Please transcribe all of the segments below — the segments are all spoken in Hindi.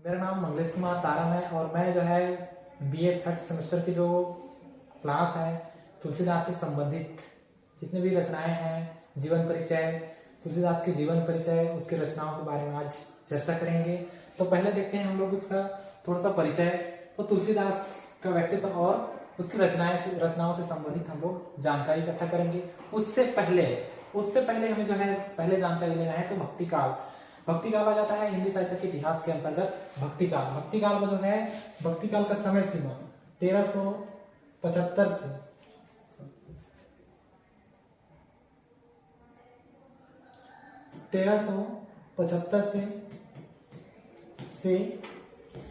मेरा नाम मंगलेश कुमार तारम है और मैं जो है बीए थर्ड सेमेस्टर की जो क्लास है तुलसीदास से संबंधित जितने भी रचनाएं हैं, जीवन परिचय, तुलसीदास के जीवन परिचय, उसकी रचनाओं के बारे में आज चर्चा करेंगे। तो पहले देखते हैं हम लोग उसका थोड़ा सा परिचय। तो तुलसीदास का व्यक्तित्व और उसकी रचनाओं से संबंधित हम लोग जानकारी इकट्ठा करेंगे। उससे पहले हमें जो है पहले जानकारी लेना है तो भक्ति काल आ जाता है हिंदी साहित्य के इतिहास के अंतर्गत। भक्ति काल में जो है भक्ति काल का समय सीमा 1375 से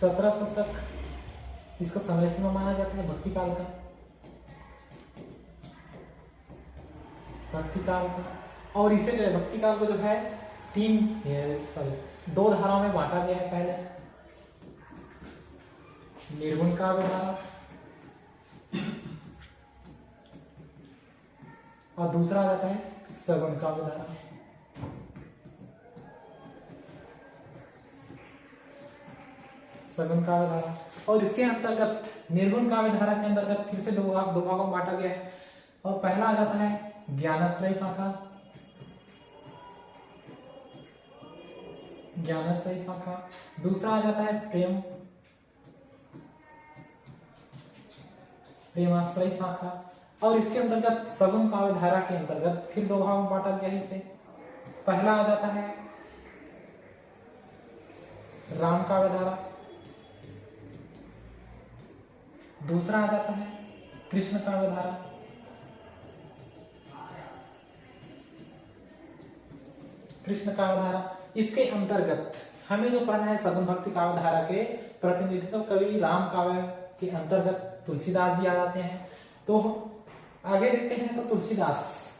1700 तक इसका समय सीमा माना जाता है। भक्ति काल का और इसे जो है भक्ति काल को जो है दो धाराओं में बांटा गया है। पहले निर्गुण काव्य धारा और दूसरा आ जाता है सगुण काव्य धारा। सगुण काव्य धारा और इसके अंतर्गत निर्गुण काव्य धारा के अंतर्गत फिर से दो भागों में बांटा गया है। और पहला आ जाता है ज्ञानाश्रय शाखा, दूसरा आ जाता है प्रेमाश्रय शाखा। और इसके अंतर्गत सगुण काव्य धारा के अंतर्गत फिर दो भागों में बांटा गया है। इसे पहला आ जाता है राम काव्य धारा, दूसरा आ जाता है कृष्ण काव्य धारा। इसके अंतर्गत हमें जो पढ़ना है सगुण भक्ति काव्य धारा के प्रतिनिधित्व कवि राम काव्य के अंतर्गत तुलसीदास जी आ जाते हैं। तो आगे देखते हैं तो तुलसीदास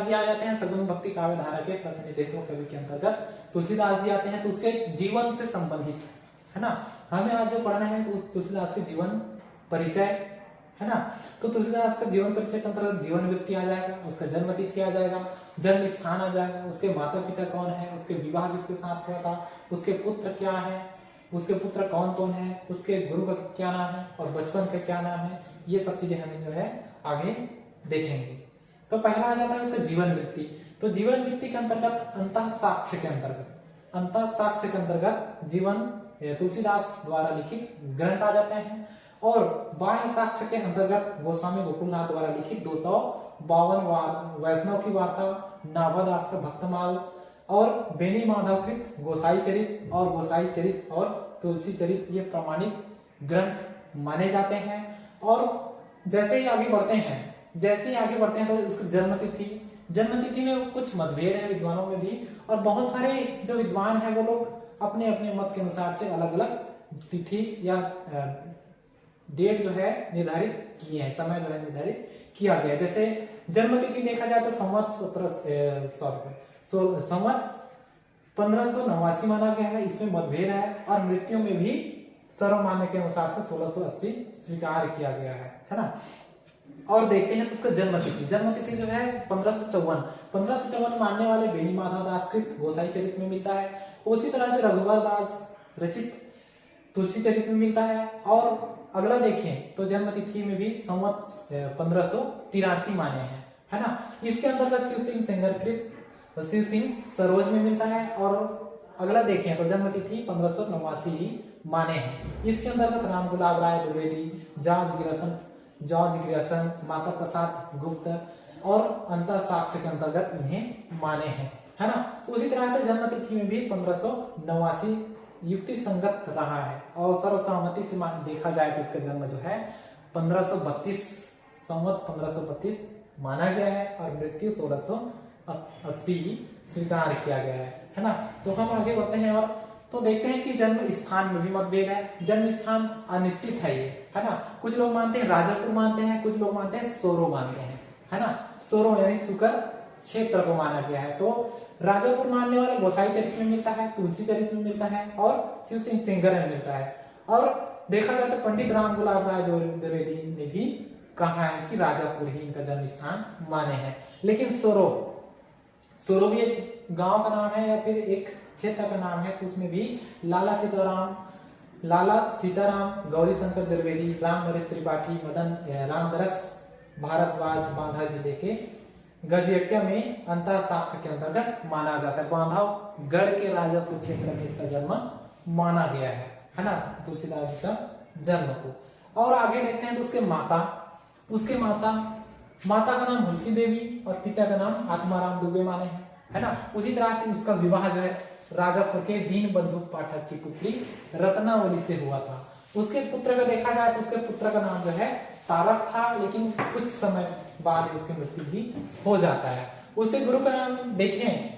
जी आ जाते हैं सगुण भक्ति काव्य धारा के प्रतिनिधित्व कवि के अंतर्गत। तुलसीदास जी आते हैं तो उसके जीवन से संबंधित है ना, हमें आज जो पढ़ना है तो उस तुलसीदास के जीवन परिचय है ना। तो तुलसीदास का जीवन परिचय के अंतर्गत जीवन व्यक्ति आ जाएगा, उसका जन्म तिथि आ जाएगा, जन्म स्थान आ जाएगा, उसके माता पिता कौन है, उसके विवाह किसके साथ हुआ था, उसके पुत्र क्या है, उसके पुत्र कौन कौन है, उसके गुरु का क्या नाम है और बचपन का क्या नाम है, ये सब चीजें हमें जो है आगे देखेंगे। तो पहला आ जाता है उसका जीवन वृत्ति। तो जीवन वृत्ति के अंतर्गत अंतः साक्ष्य के अंतर्गत जीवन तुलसीदास द्वारा लिखित ग्रंथ आ जाते हैं। और बाह्य साक्ष्य के अंतर्गत गोस्वामी गोकुलनाथ द्वारा लिखित 252 वैष्णव की वार्ता, नाभादास का भक्तमाल और बेनी माधवकृत गोसाई चरित और तुलसी चरित ये प्रमाणित ग्रंथ माने जाते हैं। और जैसे ही आगे बढ़ते हैं तो उसकी जन्मतिथि में कुछ मतभेद है विद्वानों में भी, और बहुत सारे जो विद्वान हैं वो लोग अपने अपने मत के अनुसार से अलग अलग तिथि या डेट जो है निर्धारित किए हैं, समय जो है निर्धारित किया गया है। जैसे जन्मतिथि देखा जाए तो संवत 1589 माना गया है, इसमें मतभेद है। और मृत्यु में भी सर्वमान्य के अनुसार से 1680 स्वीकार किया गया है ना। और देखते हैं तो उसका जन्मतिथि जो है 1554 मानने वाले बेनी माधव दास कृत गोसाई चरित में मिलता है। उसी तरह से रघुवर दास रचित तुलसी चरित में मिलता है। और अगला देखें तो जन्मतिथि में भी संवत 1583 माने हैं है ना। इसके अंतर्गत शिव सिंह सेंगर कृत शिव सिंह सरोज में मिलता है। और अगला देखें तो जन्मतिथि 1589 माने हैं। इसके अंतर्गत राम गुलाब राय द्विवेदी, जॉर्ज ग्रियर्सन, माता प्रसाद गुप्त और अंतः साक्ष्य के अंतर्गत इन्हें माने हैं है ना। तो उसी तरह से जन्मतिथि में भी 1589 युक्ति संगत रहा है। और सर्वसहमति से देखा जाए तो इसका जन्म जो है 1532 माना गया है और मृत्यु 1680 स्वीकार किया गया है ना। तो हम आगे बढ़ते हैं और तो देखते हैं कि जन्म स्थान में भी मतभेद है। जन्म स्थान अनिश्चित है ये है ना। कुछ लोग मानते हैं राजापुर मानते हैं, कुछ लोग मानते हैं सोरो मानते हैं है ना। सोरो यानी सुकर क्षेत्र को माना गया है। तो राजापुर मानने वाले गोसाई चरित में मिलता है, तुलसी चरित में मिलता है और शिव सिंह सेंगर में मिलता है। और देखा जाए तो पंडित राम गुलाब राय द्विवेदी ने भी कहा है कि राजापुर ही इनका जन्म स्थान माने हैं। लेकिन सोरो भी एक गांव का नाम है या फिर एक क्षेत्र का नाम है, तो उसमें भी लाला सीताराम लाला सीताराम, गौरी शंकर द्विवेदी, राम नरेश त्रिपाठी, मदन रामदरस भारद्वाज बांधा जिले के गरजेटिया में अंतर साक्ष्य के अंतर्गत माना जाता है। बांधवगढ़ के राजापुर क्षेत्र में इसका जन्म माना गया है ना, तुलसीदास जी का जन्म को। और आगे देखते हैं तो उसके माता का नाम तुलसी देवी और पिता का नाम आत्माराम दुबे माने हैं, है ना। उसी तरह से उसका विवाह जो है राजापुर के दीनबंधु पाठक की पुत्री रत्नावली से हुआ था। उसके पुत्र का देखा जाए तो उसके पुत्र का नाम जो है तारक था, लेकिन कुछ समय बाद उसकी मृत्यु भी हो जाता है। उसके गुरु का नाम देखें,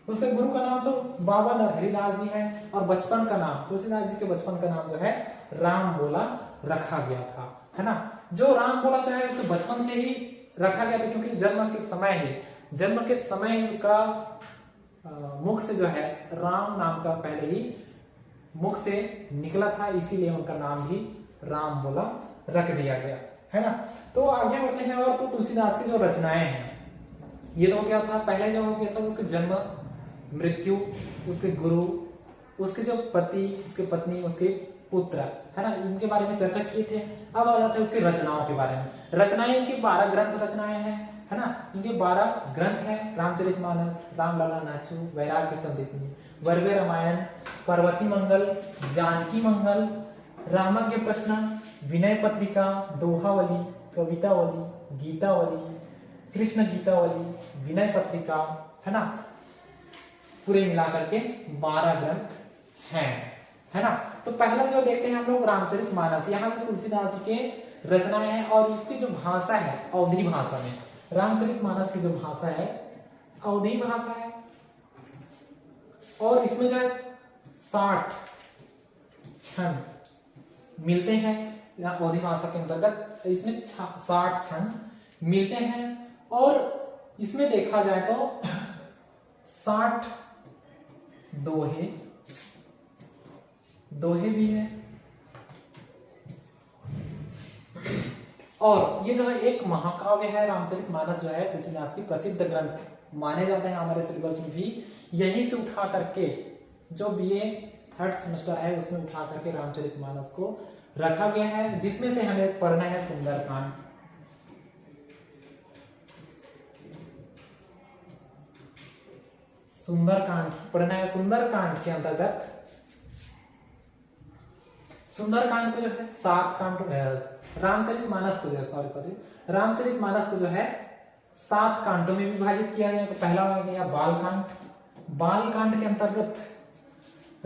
उसके गुरु का नाम तो बाबा नरहरिदास जी है, और बचपन का नाम तुलसीदास जी के बचपन का नाम जो है राम बोला रखा गया था, है ना। जो राम बोला चाहे उसके बचपन से ही रखा गया था, क्योंकि जन्म के समय ही उसका मुख से जो है राम नाम का पहले ही मुख से निकला था, इसीलिए उनका नाम भी राम बोला रख दिया गया, है ना। तो आगे बढ़ते हैं। और तो तुलसीदास की जो रचनाएं हैं, ये तो क्या था, पहले जो हो गया था उसके जन्म, मृत्यु, उसके गुरु, उसके जो पति, उसके पत्नी, उसके पुत्र, है ना, इनके बारे में चर्चा किए थे। अब आ जाते हैं उसकी रचनाओं के बारे में। रचनाएं इनकी 12 ग्रंथ रचनाएं हैं, है ना। इनके 12 ग्रंथ हैं, रामचरितमानस, रामलला नाचू, वैराग्य संदीपनी, वर्वे रामायण, पार्वती मंगल, जानकी मंगल, रामज्ञ प्रश्न, विनय पत्रिका, दोहावली, कवितावली, गीतावली, कृष्ण गीतावली, विनय पत्रिका, है ना। पूरे मिलाकर के 12 ग्रंथ हैं, है ना। तो पहला जो देखते हैं हम लोग रामचरितमानस। यहाँ से तुलसीदास जी के रचनाएं हैं, और इसकी जो भाषा है अवधी भाषा में, रामचरितमानस की जो भाषा है अवधी भाषा है, और इसमें जो है 60 छंद मिलते हैं अवधी भाषा के अंतर्गत। इसमें 60 छंद मिलते हैं, और इसमें देखा जाए तो 60 दोहे भी है, और ये जो है एक महाकाव्य है। रामचरितमानस जो है तुलसीदास की प्रसिद्ध ग्रंथ माने जाते हैं हमारे सिलेबस में भी। यहीं से उठा करके जो बीए 3rd सेमेस्टर है उसमें उठा करके रामचरितमानस को रखा गया है, जिसमें से हमें पढ़ना है सुंदरकांड। सुंदरकांड पढ़ना है। सुंदरकांड के अंतर्गत सुंदरकांड को जो है 7 कांड, रामचरितमानस को जो है रामचरितमानस को जो है 7 कांडों में विभाजित किया गया। तो पहला आ गया बालकांड। बालकांड के अंतर्गत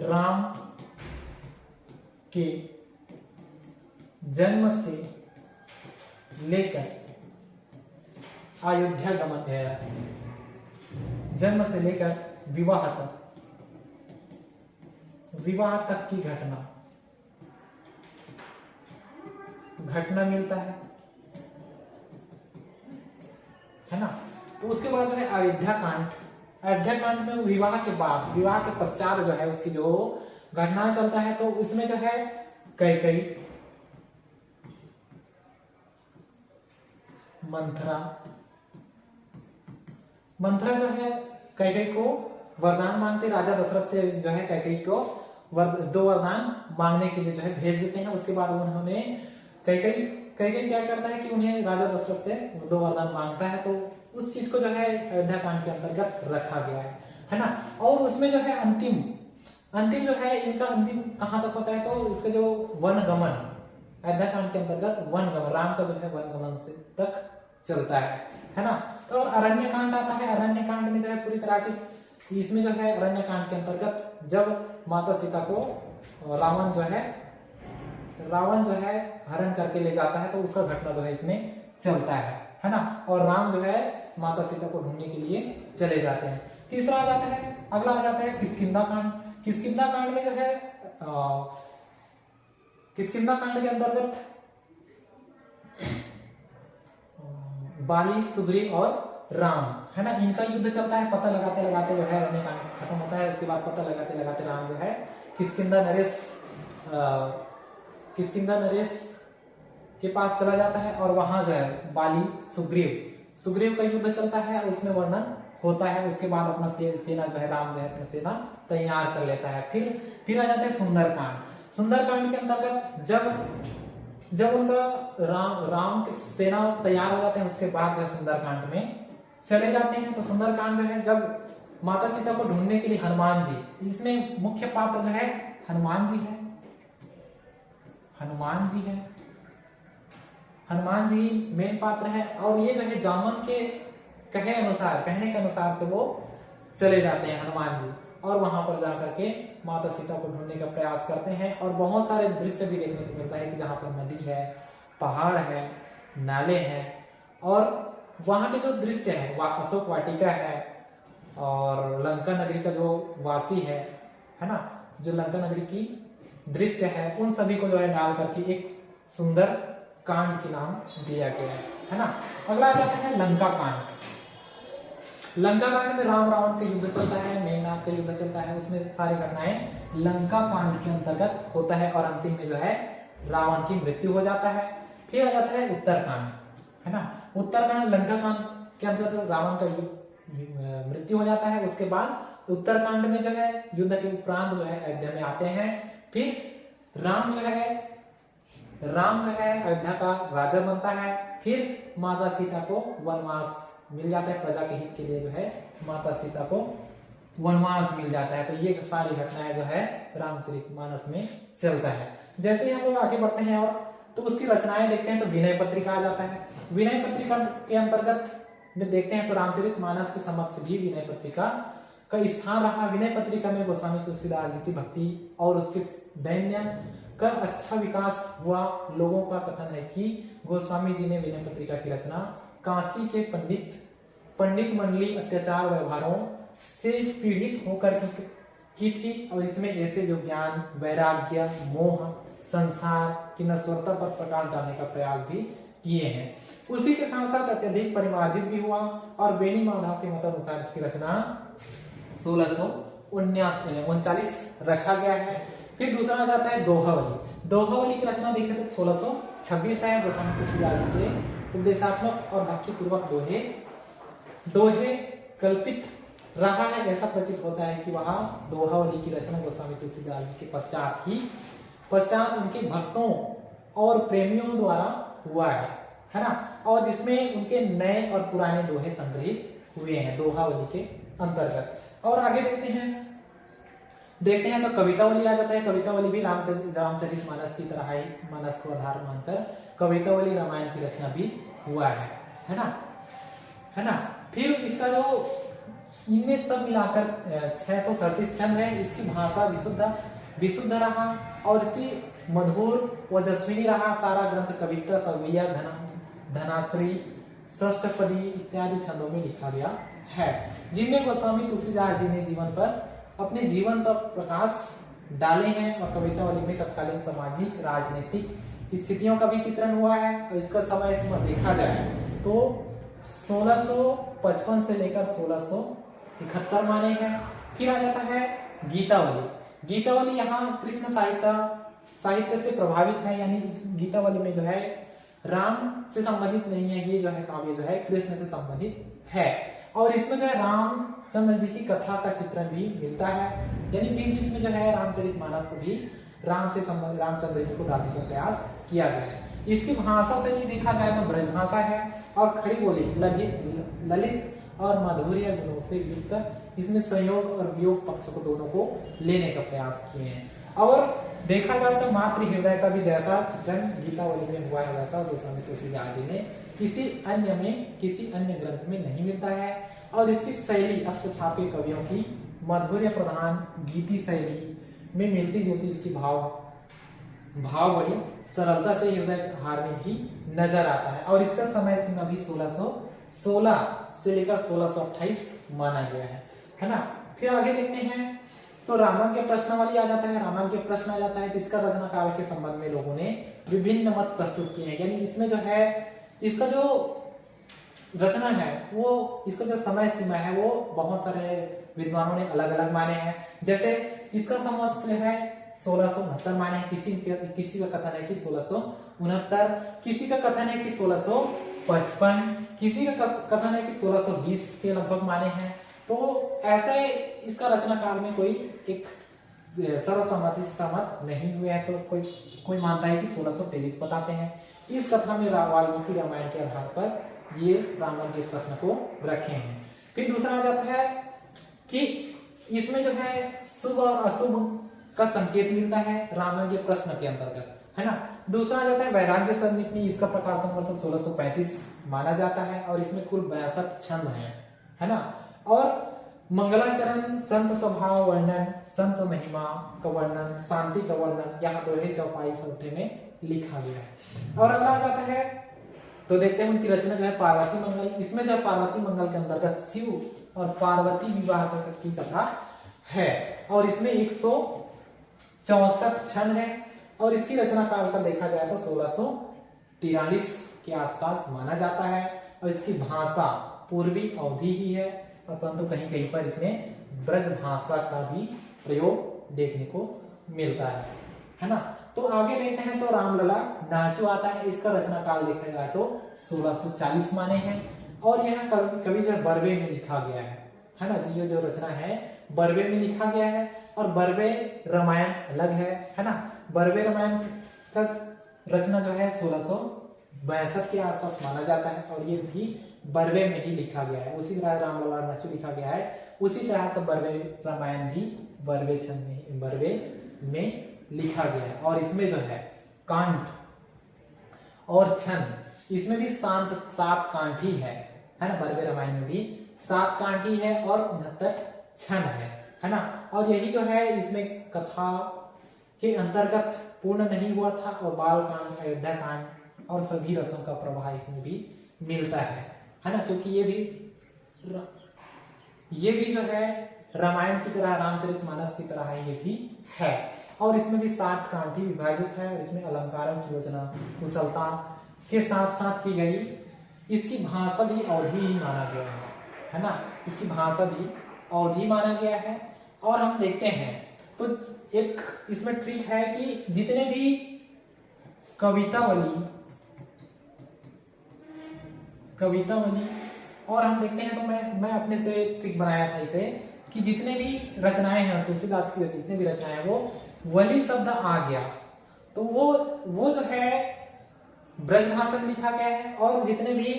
राम के जन्म से लेकर अयोध्या गमन, जन्म से लेकर विवाह तक की घटना मिलता है ना। तो उसके बाद जो है अयोध्या कांड में विवाह के पश्चात जो है उसकी जो घटना चलता है, तो उसमें जो है कैकेयी, मंथरा जो है कैकेयी को वरदान मांगते, राजा दशरथ से जो है कैकेयी को 2 वरदान मांगने के लिए जो है भेज देते हैं। उसके बाद उन्होंने कैकेयी क्या करता है कि उन्हें राजा दशरथ से 2 वरदान मांगता है, तो उस चीज को जो है अयोध्या कांड के अंतर्गत रखा गया है ना। और उसमें जो है अंतिम जो है इनका अंतिम कहां तक होता है, तो उसका जो वनगमन, अयोध्या कांड के अंतर्गत वनगमन, राम का जो है वनगमन से तक चलता है ना। तो अरण्य कांड आता है। अरण्य कांड में जो है पूरी तरह से इसमें जो है अरण्य कांड के अंतर्गत जब माता सीता को रावण जो है हरण करके ले जाता है, तो उसका घटना जो है इसमें चलता है ना। और राम जो है माता सीता को ढूंढने के लिए चले जाते हैं। तीसरा अगला आ जाता है किष्किंधा कांड। किष्किंधा कांड में जो है किष्किंधा कांड के अंतर्गत बाली, सुग्रीव और राम, है ना, इनका युद्ध चलता है। पता लगाते लगाते जो है अरण्य कांड खत्म होता है। उसके बाद पता लगाते लगाते राम जो है किष्किंधा नरेश के पास चला जाता है, और वहां जो है बाली, सुग्रीव का युद्ध चलता है, उसमें वर्णन होता है। उसके बाद अपना सेना जो है राम जो है अपना सेना तैयार कर लेता है। फिर आ जाता है सुंदरकांड। सुंदरकांड के अंतर्गत जब उनका राम की सेना तैयार हो जाते हैं, उसके बाद जो है सुंदरकांड में चले जाते हैं। तो सुंदरकांड जो है जब माता सीता को ढूंढने के लिए हनुमान जी, इसमें मुख्य पात्र जो है हनुमान जी है। हनुमान जी मेन पात्र है। और ये जो है जामन के कहने के अनुसार से वो चले जाते हैं हनुमान जी, और वहां पर जाकर के माता सीता को ढूंढने का प्रयास करते हैं। और बहुत सारे दृश्य भी देखने को मिलता है कि जहां पर नदी है, पहाड़ है, नाले हैं, और वहां के जो दृश्य है, अशोक वाटिका है, और लंका नगरी का जो वासी है ना, जो लंका नगरी की दृश्य है, उन सभी को जो है डाल करके एक सुंदर कांड के नाम दिया गया है ना। अगला आ जाता है लंका कांड। लंका कांड में राम रावण का युद्ध चलता है, मेघनाथ का युद्ध चलता है, उसमें सारी घटनाएं लंका कांड के अंतर्गत होता है, और अंतिम में जो है रावण की मृत्यु हो जाता है। फिर आ जाता है उत्तरकांड, है ना। उत्तरकांड लंका कांड के अंतर्गत रावण का मृत्यु हो जाता है। उसके बाद उत्तरकांड में जो है युद्ध के उपरांत जो है अयोध्या में आते हैं। फिर राम जो है अयोध्या का राजा बनता है। फिर माता सीता को वनवास मिल जाता है, प्रजा के हित के लिए जो है माता सीता को वनवास मिल जाता है। तो ये सारी घटनाएं जो है रामचरितमानस में चलता है। जैसे ही हम लोग आगे बढ़ते हैं और तो उसकी रचनाएं देखते हैं, तो विनय पत्रिका आ जाता है। विनय पत्रिका के अंतर्गत में देखते हैं तो रामचरितमानस के समक्ष भी विनय पत्रिका का स्थान रहा। विनय पत्रिका में गोस्वामी तुलसीदास जी की भक्ति और उसके दैन्य का अच्छा विकास हुआ। लोगों का कथन है कि गोस्वामी जी ने विनय पत्रिका की रचना काशी के पंडित मंडली अत्याचार व्यवहारों से पीड़ित होकर की थी, और इसमें ऐसे जो ज्ञान, वैराग्य, मोह, संसार की नश्वरता पर प्रकाश डालने का प्रयास भी किए हैं। उसी के साथ साथ अत्यधिक परिमार्जित भी हुआ, और बेनी माधव के मत अनुसार इसकी रचना 1639 रखा गया है। फिर दूसरा आ जाता है दोहावली। दोहावली की रचना देखें तो 1626 है। गोस्वामी तुलसीदास जी के उपदेशात्मक और भक्तिपूर्वक दोहे कल्पित रहा है। ऐसा प्रतीत होता है कि वहां दोहावली की रचना गोस्वामी तुलसीदास जी के पश्चात उनके भक्तों और प्रेमियों द्वारा हुआ है ना। और जिसमें उनके नए और पुराने दोहे संग्रहित हुए हैं दोहावली के अंतर्गत। और आगे देखते हैं तो कवितावली आ जाता है। कवितावली भी रामचरितमानस की तरह ही मानस को आधार मानकर कवितावली रामायण की रचना भी हुआ है ना। फिर इसका जो इनमें सब मिलाकर 637 छंद है। इसकी भाषा विशुद्ध रहा, और इसकी मधुर ओजस्विनी रहा। सारा ग्रंथ कविता, सवैया, धनाश्री, षष्ठपदी इत्यादि छंदों में लिखा गया है, जिनमें गोस्वामी तुलसीदास जी ने अपने जीवन पर प्रकाश डाले हैं। और कवितावली में तत्कालीन सामाजिक राजनीतिक स्थितियों का भी चित्रण हुआ है। और इसका समय सीमा देखा जाए तो 1655 से लेकर 1671 माने हैं। फिर आ जाता है गीतावली। गीतावली यहाँ कृष्ण साहित्य से प्रभावित है, यानी इस गीतावली में जो है राम से संबंधित नहीं है, ये जो है काव्य जो है कृष्ण से संबंधित है। और इसमें जो है रामचंद्र जी की कथा का चित्रण भी मिलता है, यानी बीच बीच में जो है रामचरितमानस को भी रामचंद्र जी को डालने का प्रयास किया गया है। इसकी भाषा से नहीं देखा जाए तो ब्रज भाषा है, और खड़ी बोली ललित और माधुर्य गुणों से युक्त। इसमें संयोग और वियोग पक्ष को दोनों को लेने का प्रयास किए हैं। और देखा जाए तो मातृ हृदय का भी जैसा चित्रण गीतावली में हुआ है, वैसा गोस्वामी तुलसीदास जी ने किसी अन्य ग्रंथ में नहीं मिलता है। और इसकी शैली अष्टछापी कवियों की माधुर्य प्रधान गीति शैली में मिलती जुलती इसकी भाव बड़ी सरलता से हृदय हारने भी नजर आता है। और इसका समय सीमा भी 1616 से लेकर 1628 माना गया है ना। फिर आगे देखते हैं तो रामायण के प्रश्नावली आ जाता है। रामायण के प्रश्न आ जाता है, तो इसका रचना काल के संबंध में लोगों ने विभिन्न मत प्रस्तुत किए हैं। यानी इसमें जो है इसका जो रचना है वो, इसका जो समय सीमा है वो बहुत सारे विद्वानों ने अलग अलग माने हैं। जैसे इसका समय है 1669 माने, किसी का कथन है कि 1669, किसी का कथन है कि 1655, किसी का कथन है कि 1620 के लगभग माने हैं। तो ऐसे इसका रचना काल में कोई एक सर्वसम्मति से सहमत नहीं हुए हैं, तो कोई मानता है कि 1623 बताते हैं। इस कथा में वाल्मीकि रामायण के आधार पर ये रावण के प्रश्न को रखे हैं। फिर दूसरा आ जाता है कि इसमें जो है शुभ और अशुभ का संकेत मिलता है रावण के प्रश्न के अंतर्गत, है ना। दूसरा आ जाता है वैराग्य संधिनी, इसका प्रकाशन वर्ष 1635 माना जाता है और इसमें कुल 62 छंद है ना। और मंगलाचरण, संत स्वभाव वर्णन, संत महिमा का वर्णन, शांति का वर्णन यहाँ दोहे चौपाई चौथे में लिखा गया है। और अगला आ जाता है तो देखते हैं उनकी रचना जो है पार्वती मंगल। इसमें जो पार्वती मंगल के अंतर्गत शिव और पार्वती विवाह की कथा है और इसमें 164 छंद है और इसकी रचना काल का देखा जाए तो 1643 के आसपास माना जाता है और इसकी भाषा पूर्वी अवधि ही है और परंतु कहीं कहीं पर इसमें ब्रज भाषा का भी प्रयोग देखने को मिलता है ना। तो आगे देखते हैं तो रामलला नाचू आता है, इसका रचना काल देखा जाए तो 1640 माने हैं और यह कवि जो बरवे में लिखा गया है ना। जी जो रचना है बरवे में लिखा गया है और बरवे रामायण अलग है ना। बरवे रामायण का रचना जो है 1662 के आसपास माना जाता है और ये भी बरवे में ही लिखा गया है। उसी तरह रामलला नाचू लिखा गया है, उसी तरह से बरवे रामायण भी बरवे में लिखा गया है। और इसमें जो है कांड और छंद, इसमें भी 7 कांड ही है ना। बरवे रामायण में भी 7 कांड ही है और 69 छंद है ना। और यही जो है इसमें कथा के अंतर्गत पूर्ण नहीं हुआ था और बाल कांड, अयोध्या कांड और सभी रसों का प्रवाह इसमें भी मिलता है ना। क्योंकि ये भी जो है रामायण की तरह, रामचरितमानस की तरह ये भी है और इसमें भी 7 कांड ही विभाजित है और इसमें अलंकारों की योजना कुशलता के साथ साथ की गई। इसकी भाषा भी अवधि ही माना गया है ना। इसकी भाषा भी अवधि माना गया है। और हम देखते हैं तो एक इसमें ट्रिक है कि जितने भी कवितावली और हम देखते हैं तो मैं अपने से ट्रिक बनाया था इसे कि जितने भी रचनाएं हैं तुलसीदास की, जितने भी रचनाएं वो वली शब्द आ गया तो वो जो है ब्रज भाषा में लिखा गया है और जितने भी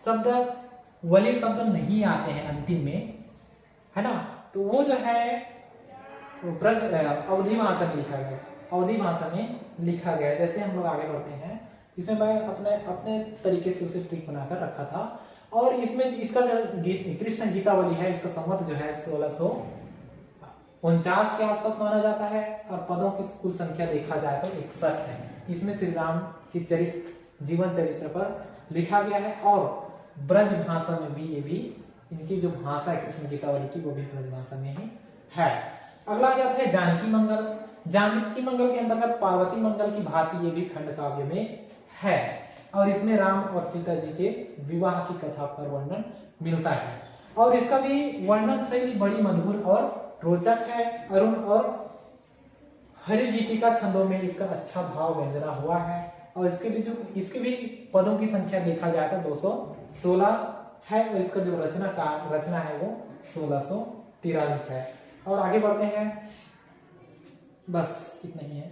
शब्द वली शब्द नहीं आते हैं अंतिम में, है ना, तो वो जो है ब्रज अवधि भाषा में लिखा गया, अवधि भाषा में लिखा गया। जैसे हम लोग आगे बढ़ते हैं इसमें मैं अपने तरीके से उसे ट्रिक बनाकर रखा था और इसमें इसका कृष्ण गीतावली है, इसका संवत जो है 1649 के आसपास माना जाता है और पदों की कुल संख्या देखा जाए तो 61 है। इसमें श्री राम की जीवन चरित्र पर लिखा गया है और ब्रज भाषा में भी, ये भी इनकी जो भाषा है कृष्ण गीतावली की वो भी ब्रज भाषा में ही है। अगला आ जाता है जानकी मंगल। जानकी मंगल के अंतर्गत पार्वती मंगल की भांति ये भी खंड काव्य में है और इसमें राम और सीता जी के विवाह की कथा पर वर्णन मिलता है और इसका भी वर्णन शैली बड़ी मधुर और रोचक है। अरुण और हरि गीतिका छंदों में इसका अच्छा भाव व्यंजना हुआ है और इसके भी पदों की संख्या देखा जाए तो 216 है और इसका जो रचना है वो 1643 है। और आगे बढ़ते हैं, बस इतना ही है।